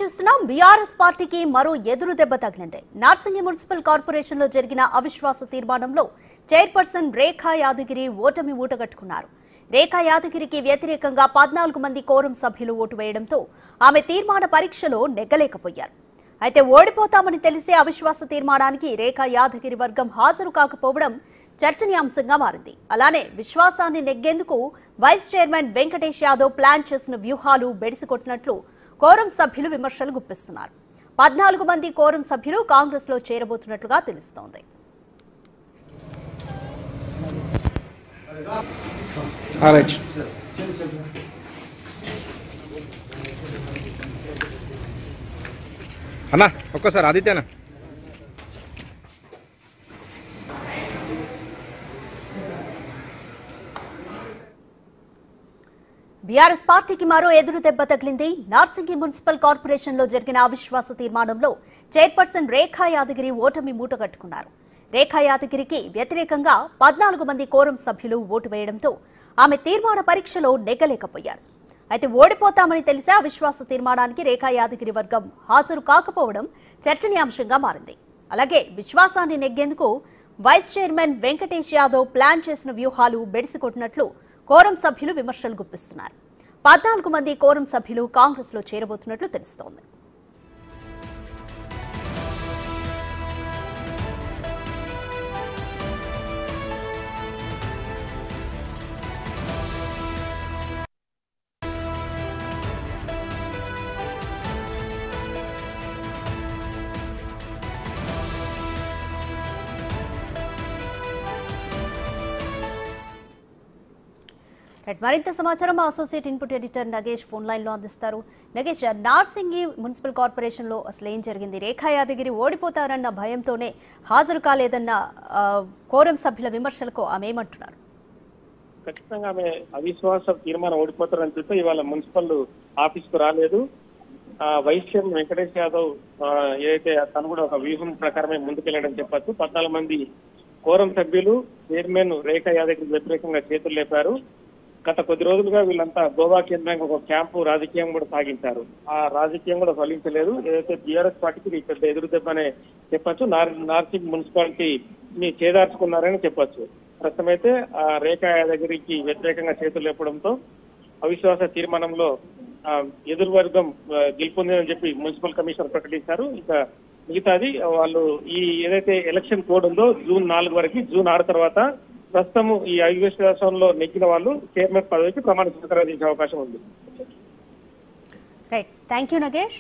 చూస్తున్నాం బీఆర్ఎస్ పార్టీకి మరో ఎదురు దెబ్బ తగిలింది. నార్సింగి మున్సిపల్ కార్పొరేషన్ లో జరిగిన అవిశ్వాస తీర్మానంలో చైర్పర్సన్ రేఖా యాదగిరి ఓటమి మూటగట్టుకున్నారు. రేఖా యాదగిరికి వ్యతిరేకంగా 14 మంది కోరం సభ్యులు ఓటు వేయడంతో ఆమె తీర్మాన పరీక్షలో నెగ్గలేకపోయారు. అయితే ఓడిపోతామని తెలిసే అవిశ్వాస తీర్మానానికి రేఖా యాదగిరి వర్గం హాజరు కాకపోవడం చర్చనీయాంశంగా మారింది. అలానే విశ్వాసాన్ని నెగ్గేందుకు vice chairman Venkatesh Yadav plan చేసిన వ్యూహాలు బెడిసికొట్టినట్లు కోరం సభ్యులు విమర్శలు గుప్పిస్తున్నారు. 14 మంది కోరం సభ్యులు కాంగ్రెస్ లో చేరబోతున్నట్లుగా తెలుస్తోంది. అన్నా ఒక్కసారి ఆదిత్యనా బీఆర్ఎస్ పార్టీకి మరో ఎదురు దెబ్బ తగిలింది. నార్సింగి మున్సిపల్ కార్పొరేషన్ లో జరిగిన అవిశ్వాస తీర్మానంలో చైర్పర్సన్ రేఖా యాదగిరి ఓటమి మూటగట్టుకున్నారు. రేఖా యాదగిరికి వ్యతిరేకంగా 14 మంది కోరం సభ్యులు ఓటు వేయడంతో ఆమె తీర్మాన పరీక్షలో నెగ్గలేకపోయారు. అయితే ఓడిపోతామని తెలిసే అవిశ్వాస తీర్మానానికి రేఖా యాదగిరి వర్గం హాజరు కాకపోవడం చర్చనీయాంశంగా మారింది. అలాగే విశ్వాసాన్ని నెగ్గేందుకు vice chairman Venkatesh Yadav plan చేసిన వ్యూహాలు బెడిసికొట్టినట్లు కోరం సభ్యులు విమర్శలు గుప్పిస్తున్నారు. 14 మంది కోరం సభ్యులు కాంగ్రెస్ లో చేరబోతున్నట్లు తెలుస్తోంది. మరింత సమాచారం మా associate input editor Nagesh phone line లో అందిస్తారు. నగేష్, నార్సింగి మున్సిపల్ కార్పొరేషన్ లో అసలు ఏం జరిగింది? రేఖా యాదగిరి ఓడిపోతారన్న భయంతోనే హాజరు కాలేదన్న కోరం సభ్యుల విమర్శలకు ఆమె ఏమంటున్నారు? ఖచ్చితంగా ఆమె అవిశ్వాస తీర్మానం ఓడిపోతారని చెప్పి ఇవాళ మున్సిపల్ ఆఫీస్ కు రాలేదు. వైస్ చైర్మన్ వెంకటేష్ యాదవ్ ఏదైతే తను కూడా ఒక వ్యూహం ప్రకారమే ముందుకెళ్లడం చెప్పచ్చు. 14 మంది కోరం సభ్యులు చైర్మన్ రేఖా యాదగిరికి వ్యతిరేకంగా చేతులు లేపారు. గత కొద్ది రోజులుగా వీళ్ళంతా గోవా కేంద్రంగా ఒక క్యాంపు రాజకీయం కూడా సాగించారు. ఆ రాజకీయం కూడా ఫలించలేదు. ఏదైతే బీఆర్ఎస్ పార్టీకి పెద్ద ఎదురు దెబ్బనే చెప్పొచ్చు. నార్సింగ్ మున్సిపాలిటీని చేదార్చుకున్నారని చెప్పొచ్చు. ప్రస్తుతం అయితే ఆ రేఖా యాదగిరికి వ్యతిరేకంగా చేతులు లేపడంతో అవిశ్వాస తీర్మానంలో ఎదురు వర్గం గెలుపొందిందని చెప్పి మున్సిపల్ కమిషనర్ ప్రకటించారు. ఇక మిగతాది వాళ్ళు ఈ ఏదైతే ఎలక్షన్ కోడ్ ఉందో జూన్ 4 వరకు, జూన్ 6 తర్వాత ప్రస్తుతం ఈ అవిశ్వాసంలో నెగ్గిన వాళ్ళు చైర్మన్ పదవికి ప్రమాణ స్వీకారం చేసే అవకాశం ఉంది. Right, thank you Nagesh.